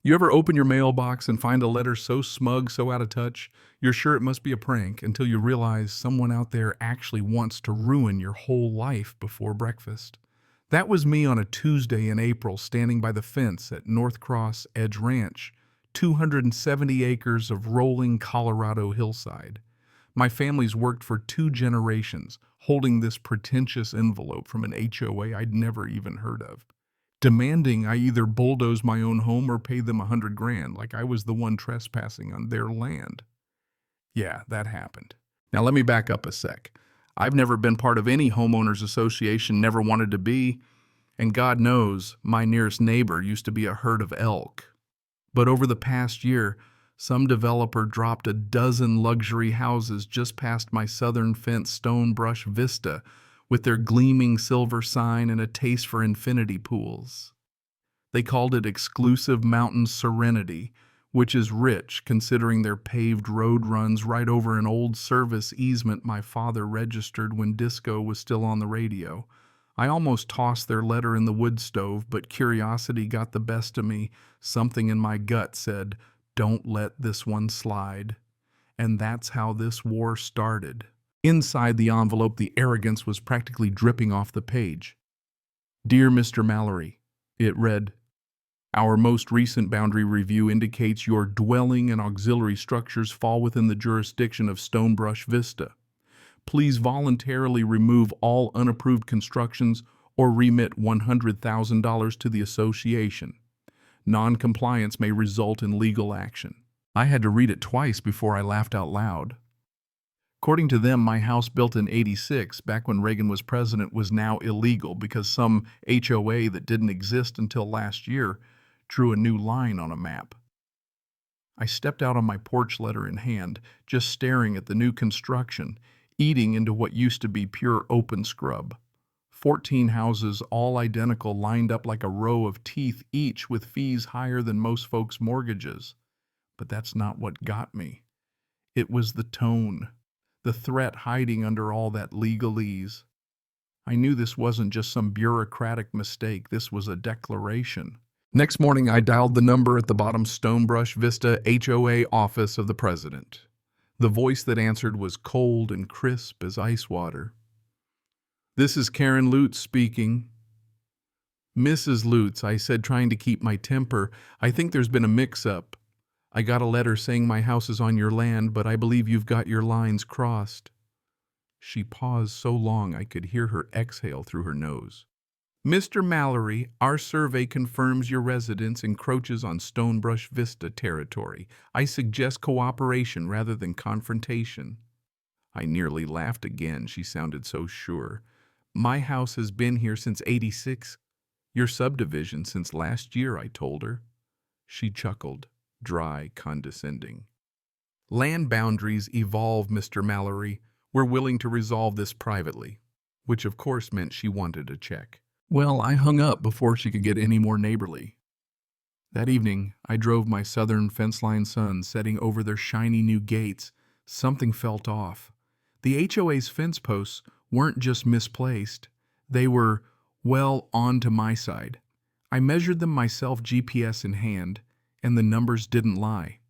You ever open your mailbox and find a letter so smug, so out of touch, you're sure it must be a prank until you realize someone out there actually wants to ruin your whole life before breakfast? That was me on a Tuesday in April standing by the fence at North Cross Edge Ranch, 270 acres of rolling Colorado hillside. My family's worked for 2 generations holding this pretentious envelope from an HOA I'd never even heard of, demanding I either bulldoze my own home or pay them $100,000 like I was the one trespassing on their land. Yeah, that happened. Now let me back up a sec. I've never been part of any homeowners association, never wanted to be, and God knows my nearest neighbor used to be a herd of elk. But over the past year, some developer dropped a dozen luxury houses just past my southern fence stone brush vista with their gleaming silver sign and a taste for infinity pools. They called it Exclusive Mountain Serenity, which is rich considering their paved road runs right over an old service easement my father registered when disco was still on the radio. I almost tossed their letter in the wood stove, but curiosity got the best of me. Something in my gut said, "Don't let this one slide." And that's how this war started. Inside the envelope, the arrogance was practically dripping off the page. "Dear Mr. Mallory," it read, "our most recent boundary review indicates your dwelling and auxiliary structures fall within the jurisdiction of Stonebrush Vista. Please voluntarily remove all unapproved constructions or remit $100,000 to the association. Non-compliance may result in legal action." I had to read it twice before I laughed out loud. According to them, my house built in '86, back when Reagan was president, was now illegal because some HOA that didn't exist until last year drew a new line on a map. I stepped out on my porch, letter in hand, just staring at the new construction, eating into what used to be pure open scrub. 14 houses, all identical, lined up like a row of teeth, each with fees higher than most folks' mortgages. But that's not what got me. It was the tone. The threat hiding under all that legalese. I knew this wasn't just some bureaucratic mistake, this was a declaration. Next morning, I dialed the number at the bottom Stonebrush Vista HOA office of the president. The voice that answered was cold and crisp as ice water. "This is Karen Lutz speaking." "Mrs. Lutz," I said, trying to keep my temper, "I think there's been a mix-up. I got a letter saying my house is on your land, but I believe you've got your lines crossed." She paused so long I could hear her exhale through her nose. "Mr. Mallory, our survey confirms your residence encroaches on Stonebrush Vista territory. I suggest cooperation rather than confrontation." I nearly laughed again. She sounded so sure. "My house has been here since '86. Your subdivision since last year," I told her. She chuckled. Dry, condescending. "Land boundaries evolve, Mr. Mallory. We're willing to resolve this privately," which of course meant she wanted a check. Well, I hung up before she could get any more neighborly. That evening, I drove my southern fence-line sons, setting over their shiny new gates. Something felt off. The HOA's fence posts weren't just misplaced. They were, well, on to my side. I measured them myself, GPS in hand, and the numbers didn't lie.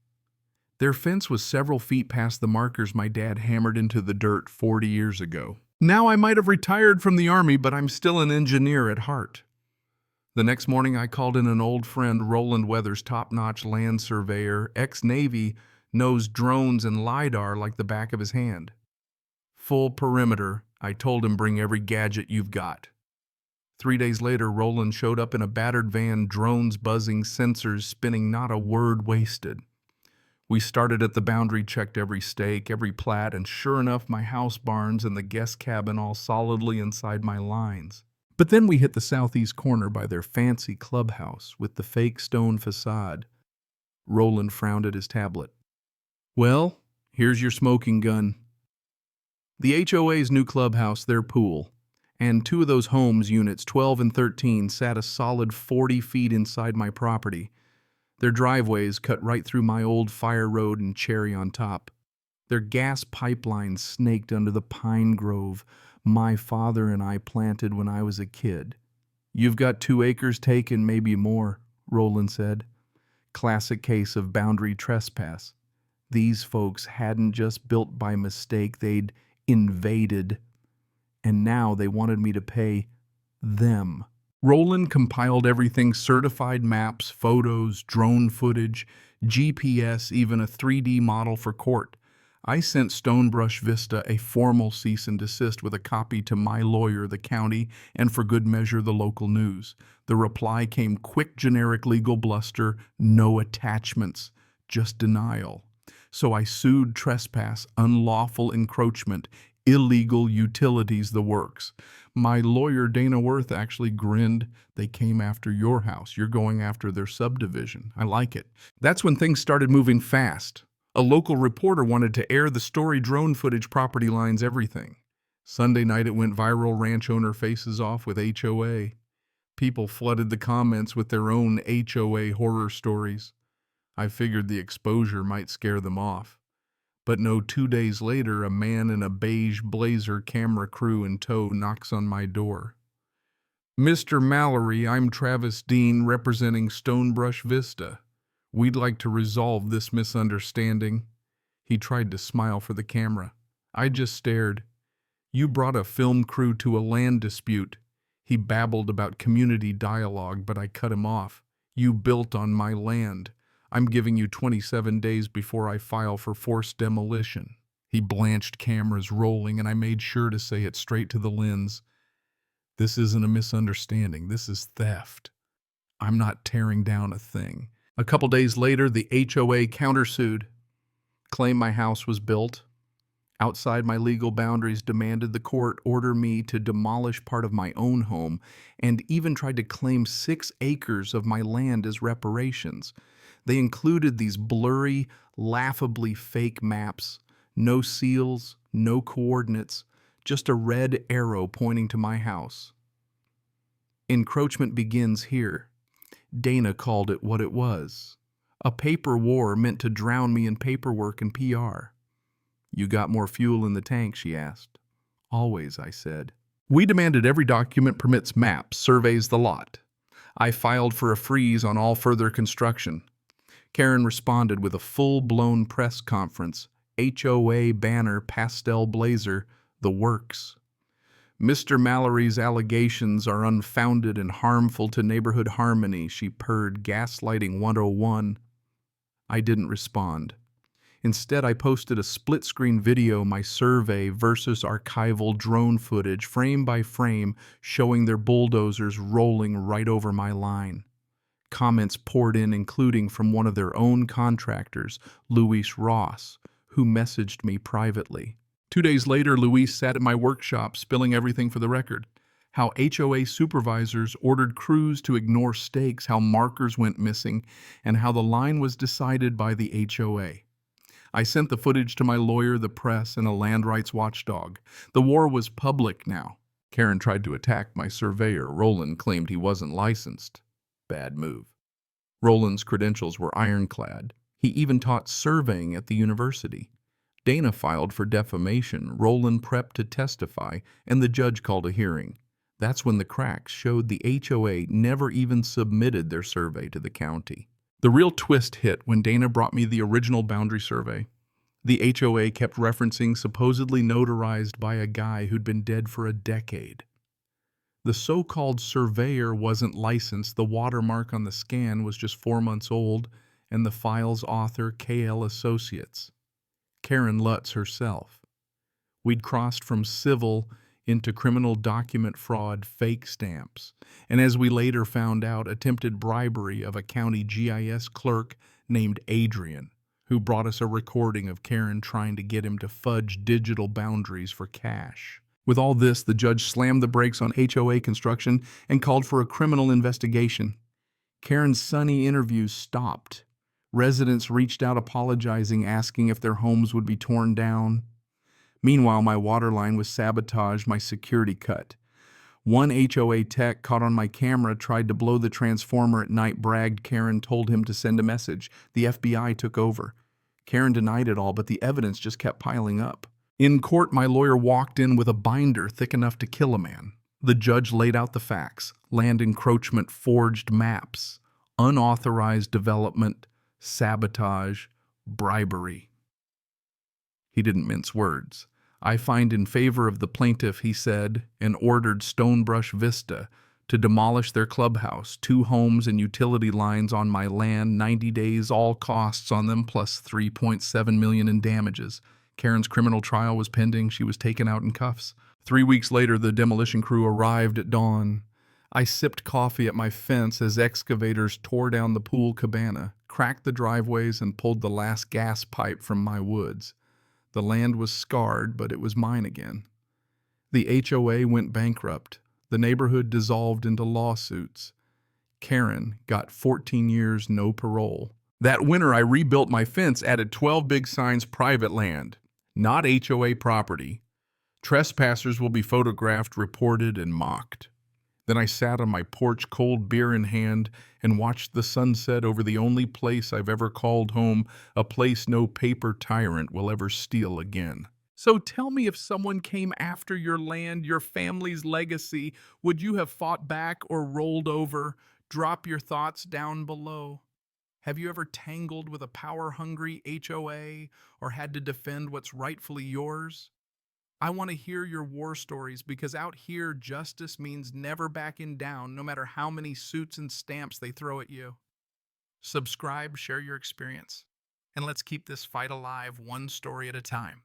Their fence was several feet past the markers my dad hammered into the dirt 40 years ago. Now I might have retired from the Army, but I'm still an engineer at heart. The next morning I called in an old friend, Roland Weathers, top-notch land surveyor, ex-Navy, knows drones and LiDAR like the back of his hand. Full perimeter, I told him, bring every gadget you've got. 3 days later, Roland showed up in a battered van, drones buzzing, sensors spinning, not a word wasted. We started at the boundary, checked every stake, every plat, and sure enough, my house barns and the guest cabin all solidly inside my lines. But then we hit the southeast corner by their fancy clubhouse with the fake stone facade. Roland frowned at his tablet. "Well, here's your smoking gun." The HOA's new clubhouse, their pool, and 2 of those homes, units 12 and 13, sat a solid 40 feet inside my property. Their driveways cut right through my old fire road and cherry on top. Their gas pipelines snaked under the pine grove my father and I planted when I was a kid. "You've got 2 acres taken, maybe more," Roland said. Classic case of boundary trespass. These folks hadn't just built by mistake, they'd invaded, and now they wanted me to pay them. Roland compiled everything: certified maps, photos, drone footage, GPS, even a 3D model for court. I sent Stonebrush Vista a formal cease and desist with a copy to my lawyer, the county, and for good measure, the local news. The reply came quick, generic legal bluster: no attachments, just denial. So I sued trespass, unlawful encroachment, illegal utilities, the works. My lawyer, Dana Worth, actually grinned. They came after your house. You're going after their subdivision. I like it. That's when things started moving fast. A local reporter wanted to air the story: drone footage, property lines, everything. Sunday night it went viral. Ranch owner faces off with HOA. People flooded the comments with their own HOA horror stories. I figured the exposure might scare them off. But no, 2 days later, a man in a beige blazer, camera crew in tow, knocks on my door. "Mr. Mallory, I'm Travis Dean, representing Stonebrush Vista. We'd like to resolve this misunderstanding." He tried to smile for the camera. I just stared. "You brought a film crew to a land dispute." He babbled about community dialogue, but I cut him off. "You built on my land. I'm giving you 27 days before I file for forced demolition." He blanched, cameras rolling, and I made sure to say it straight to the lens. "This isn't a misunderstanding. This is theft. I'm not tearing down a thing." A couple days later, the HOA countersued, claimed my house was built outside my legal boundaries, demanded the court order me to demolish part of my own home, and even tried to claim 6 acres of my land as reparations. They included these blurry, laughably fake maps: no seals, no coordinates, just a red arrow pointing to my house. Encroachment begins here. Dana called it what it was: a paper war meant to drown me in paperwork and PR. "You got more fuel in the tank?" she asked. "Always," I said. We demanded every document: permits, maps, surveys, the lot. I filed for a freeze on all further construction. Karen responded with a full-blown press conference: HOA banner, pastel blazer, the works. "Mr. Mallory's allegations are unfounded and harmful to neighborhood harmony," she purred. "Gaslighting 101. I didn't respond. Instead, I posted a split-screen video: my survey versus archival drone footage, frame by frame, showing their bulldozers rolling right over my line. Comments poured in, including from one of their own contractors, Luis Ross, who messaged me privately. 2 days later, Luis sat at my workshop, spilling everything for the record: how HOA supervisors ordered crews to ignore stakes, how markers went missing, and how the line was decided by the HOA. I sent the footage to my lawyer, the press, and a land rights watchdog. The war was public now. Karen tried to attack my surveyor. Roland claimed he wasn't licensed. Bad move. Roland's credentials were ironclad. He even taught surveying at the university. Dana filed for defamation. Roland prepped to testify, and the judge called a hearing. That's when the cracks showed: the HOA never even submitted their survey to the county. The real twist hit when Dana brought me the original boundary survey. The HOA kept referencing supposedly notarized by a guy who'd been dead for a decade. The so-called surveyor wasn't licensed. The watermark on the scan was just 4 months old, and the file's author, KL Associates, Karen Lutz herself. We'd crossed from civil into criminal document fraud, fake stamps, and as we later found out, attempted bribery of a county GIS clerk named Adrian, who brought us a recording of Karen trying to get him to fudge digital boundaries for cash. With all this, the judge slammed the brakes on HOA construction and called for a criminal investigation. Karen's sunny interviews stopped. Residents reached out apologizing, asking if their homes would be torn down. Meanwhile, my water line was sabotaged, my security cut. One HOA tech caught on my camera tried to blow the transformer at night, bragged Karen told him to send a message. The FBI took over. Karen denied it all, but the evidence just kept piling up. In court, my lawyer walked in with a binder thick enough to kill a man. The judge laid out the facts: land encroachment, forged maps, unauthorized development, sabotage, bribery. He didn't mince words. I find in favor of the plaintiff, he said, and ordered Stonebrush Vista to demolish their clubhouse, 2 homes and utility lines on my land, 90 days, all costs on them, plus $3.7 million in damages. Karen's criminal trial was pending. She was taken out in cuffs. 3 weeks later, the demolition crew arrived at dawn. I sipped coffee at my fence as excavators tore down the pool cabana, cracked the driveways, and pulled the last gas pipe from my woods. The land was scarred, but it was mine again. The HOA went bankrupt. The neighborhood dissolved into lawsuits. Karen got 14 years, no parole. That winter, I rebuilt my fence, added 12 big signs, private land, not HOA property. Trespassers will be photographed, reported, and mocked. Then I sat on my porch, cold beer in hand, and watched the sunset over the only place I've ever called home, a place no paper tyrant will ever steal again. So tell me, if someone came after your land, your family's legacy, would you have fought back or rolled over? Drop your thoughts down below. Have you ever tangled with a power-hungry HOA or had to defend what's rightfully yours? I want to hear your war stories, because out here, justice means never backing down, no matter how many suits and stamps they throw at you. Subscribe, share your experience, and let's keep this fight alive, one story at a time.